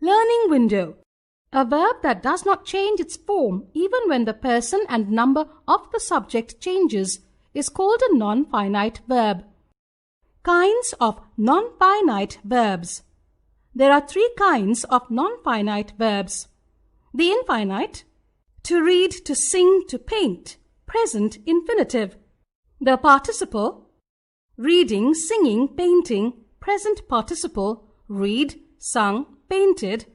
Learning window. A verb that does not change its form even when the person and number of the subject changes is called a non-finite verb. Kinds of non-finite verbs. There are 3 kinds of non-finite verbs. The infinite, to read, to sing, to paint, present infinitive. The participle, reading, singing, painting, present participle, read, sung, painted,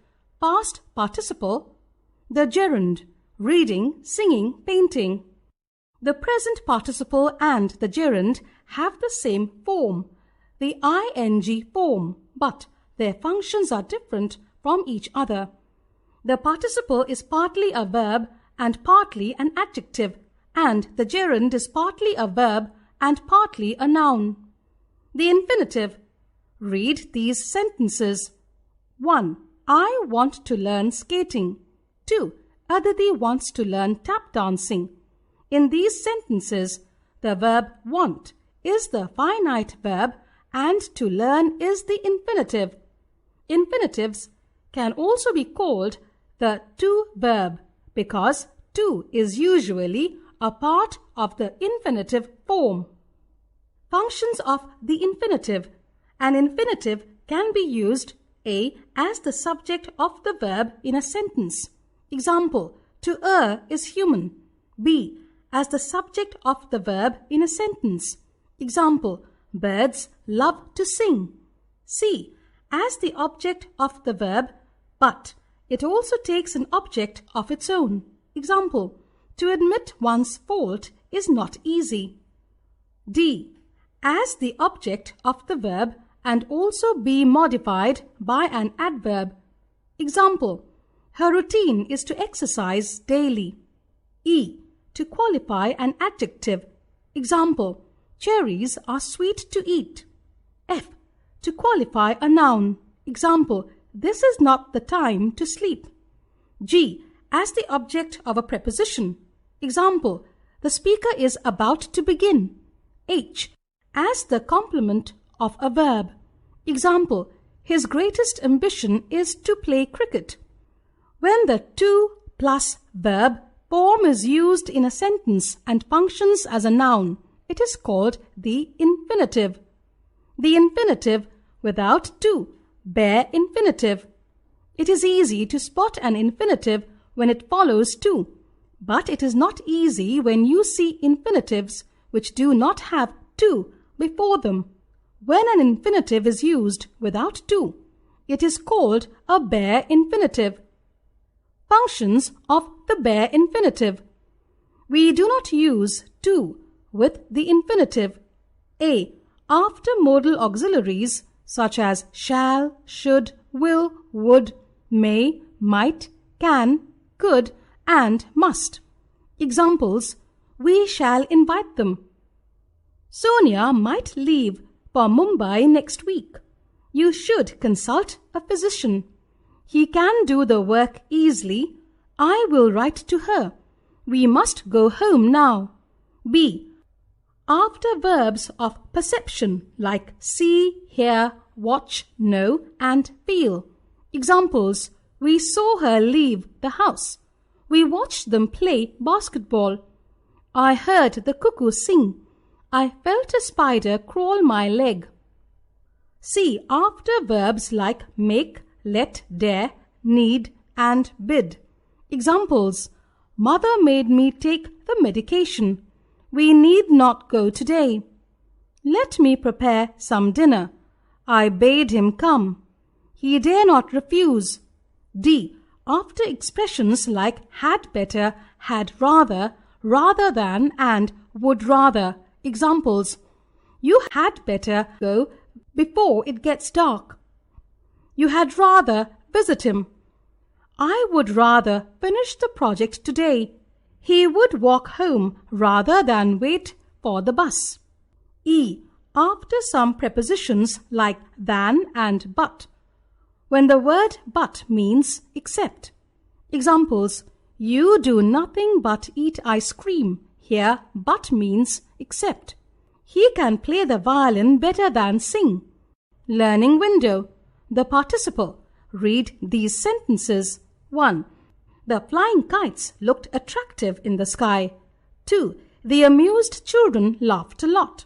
past participle. The gerund, reading, singing, painting. The present participle and the gerund have the same form, the ing form, but their functions are different from each other. The participle is partly a verb and partly an adjective, and the gerund is partly a verb and partly a noun. The infinitive. Read these sentences. 1. I want to learn skating. 2. Aditi wants to learn tap dancing. In these sentences, the verb want is the finite verb and to learn is the infinitive. Infinitives can also be called the to verb because to is usually a part of the infinitive form. Functions of the infinitive. An infinitive can be used A as the subject of the verb in a sentence. Example, to err is human. B as the subject of the verb in a sentence. Example, birds love to sing. C as the object of the verb, but it also takes an object of its own. Example, to admit one's fault is not easy. D as the object of the verb and also be modified by an adverb. Example, her routine is to exercise daily. E to qualify an adjective. Example, cherries are sweet to eat. F to qualify a noun. Example, this is not the time to sleep. G as the object of a preposition. Example, the speaker is about to begin. H as the complement of a verb. Example, his greatest ambition is to play cricket. When the to plus verb form is used in a sentence and functions as a noun, it is called the infinitive. The infinitive without to, bare infinitive. It is easy to spot an infinitive when it follows to, but it is not easy when you see infinitives which do not have to before them. When an infinitive is used without to, it is called a bare infinitive. Functions of the bare infinitive. We do not use to with the infinitive. A. After modal auxiliaries such as shall, should, will, would, may, might, can, could, and must. Examples, we shall invite them. Sonia might leave for Mumbai next week. You should consult a physician. He can do the work easily. I will write to her. We must go home now. B. After verbs of perception like see, hear, watch, know, and feel. Examples, we saw her leave the house. We watched them play basketball. I heard the cuckoo sing. I felt a spider crawl my leg. C. After verbs like make, let, dare, need, and bid. Examples, mother made me take the medication. We need not go today. Let me prepare some dinner. I bade him come. He dare not refuse. D. After expressions like had better, had rather than, and would rather. Examples, you had better go before it gets dark. You had rather visit him. I would rather finish the project today. He would walk home rather than wait for the bus. E. After some prepositions like than and but. When the word but means except. Examples, you do nothing but eat ice cream. Here, but means except. He can play the violin better than sing. Learning window. The participle. read these sentences. 1. The flying kites looked attractive in the sky. 2. The amused children laughed a lot.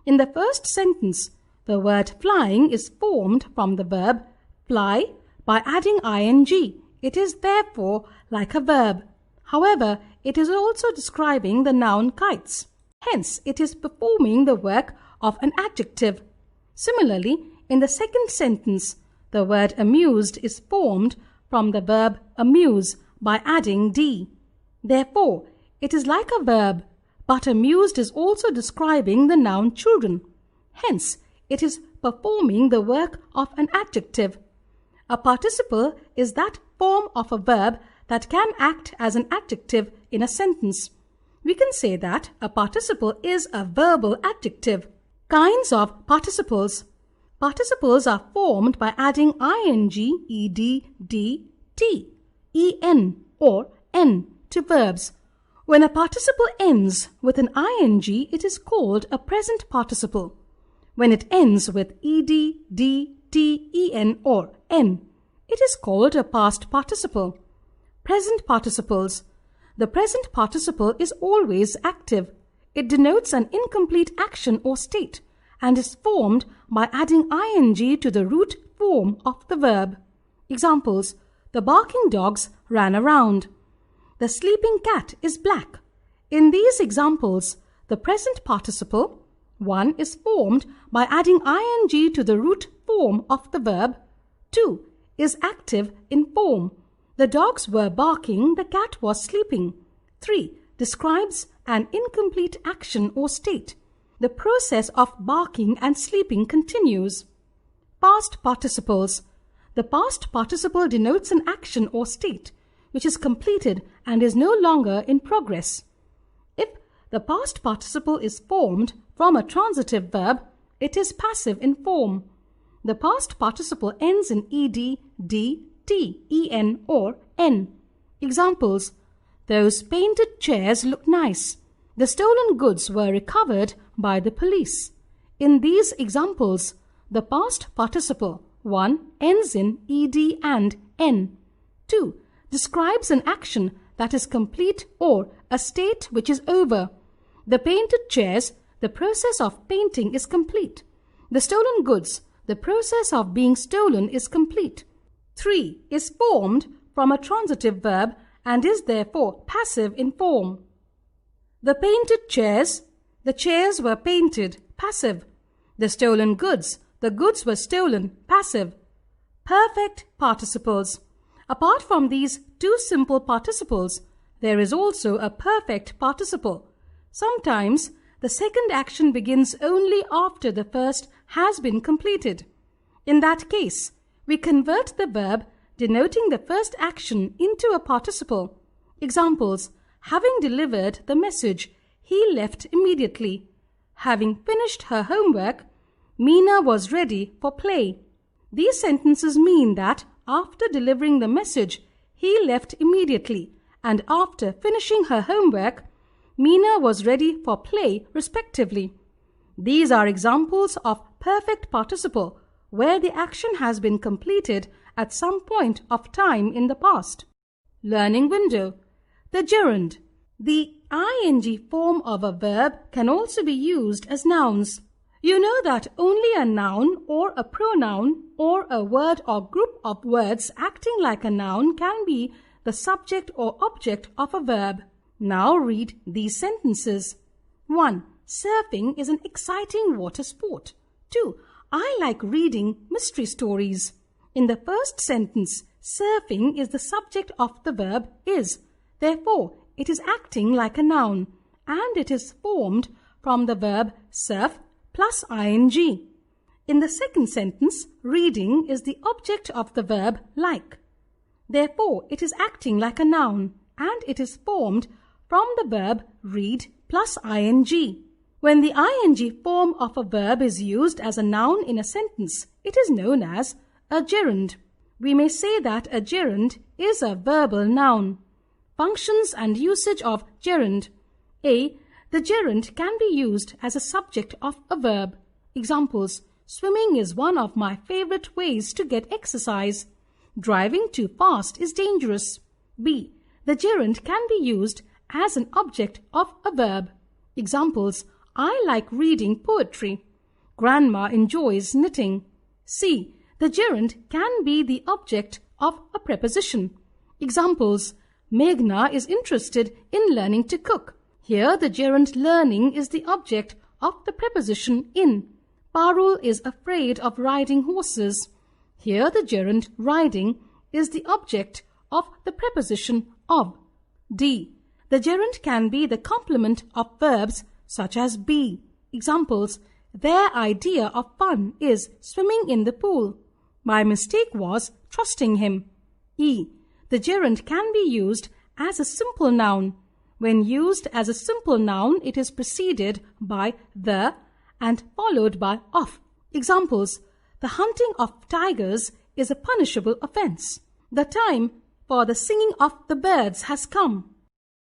In the first sentence, the word flying is formed from the verb fly by adding ing. It is therefore like a verb. However, it is also describing the noun kites. Hence, it is performing the work of an adjective. Similarly, in the second sentence, the word amused is formed from the verb amuse by adding d. Therefore, it is like a verb, but amused is also describing the noun children. Hence, it is performing the work of an adjective. A participle is that form of a verb that can act as an adjective in a sentence. We can say that a participle is a verbal adjective. Kinds of participles. Participles are formed by adding ing, ed, d, t, en, or n to verbs. When a participle ends with an ing, it is called a present participle. When it ends with ed, d, t, en, or n, it is called a past participle. Present participles. The present participle is always active. It denotes an incomplete action or state and is formed by adding ing to the root form of the verb. Examples: the barking dogs ran around. The sleeping cat is black. In these examples, the present participle 1 is formed by adding ing to the root form of the verb. 2 is active in form. The dogs were barking, the cat was sleeping. 3 describes an incomplete action or state. The process of barking and sleeping continues. Past participles. The past participle denotes an action or state which is completed and is no longer in progress. If the past participle is formed from a transitive verb, it is passive in form. The past participle ends in ed, d, t, en, or n. Examples: those painted chairs look nice. The stolen goods were recovered by the police. In these examples, the past participle 1 ends in ed and n. 2 describes an action that is complete or a state which is over. The painted chairs, the process of painting is complete. The stolen goods, the process of being stolen is complete. 3 is formed from a transitive verb and is therefore passive in form. The painted chairs, the chairs were painted, passive. The stolen goods, the goods were stolen, passive. Perfect participles. Apart from these two simple participles, there is also a perfect participle. Sometimes the second action begins only after the first has been completed. In that case, we convert the verb denoting the first action into a participle. Examples: having delivered the message, he left immediately. Having finished her homework, Meena was ready for play. These sentences mean that after delivering the message, he left immediately, and after finishing her homework, Meena was ready for play, respectively. These are examples of perfect participle, where the action has been completed at some point of time in the past. Learning window. The gerund. The ing form of a verb can also be used as nouns. You know that only a noun or a pronoun or a word or group of words acting like a noun can be the subject or object of a verb. Now read these sentences. 1. Surfing is an exciting water sport. 2. I like reading mystery stories. In the first sentence, surfing is the subject of the verb is. Therefore, it is acting like a noun, and it is formed from the verb surf plus ing. In the second sentence, reading is the object of the verb like. Therefore, it is acting like a noun, and it is formed from the verb read plus ing. When the ing form of a verb is used as a noun in a sentence, it is known as a gerund. We may say that a gerund is a verbal noun. Functions and usage of gerund. A. The gerund can be used as a subject of a verb. Examples: swimming is one of my favorite ways to get exercise. Driving too fast is dangerous. B. The gerund can be used as an object of a verb. Examples: I like reading poetry. Grandma enjoys knitting. C. The gerund can be the object of a preposition. Examples: Meghna is interested in learning to cook. Here the gerund learning is the object of the preposition in. Parul is afraid of riding horses. Here the gerund riding is the object of the preposition of. D. The gerund can be the complement of verbs such as be. Examples: Their idea of fun is swimming in the pool. My mistake was trusting him. E. The gerund can be used as a simple noun. When used as a simple noun, it is preceded by the and followed by of. Examples: The hunting of tigers is a punishable offense. The time for the singing of the birds has come.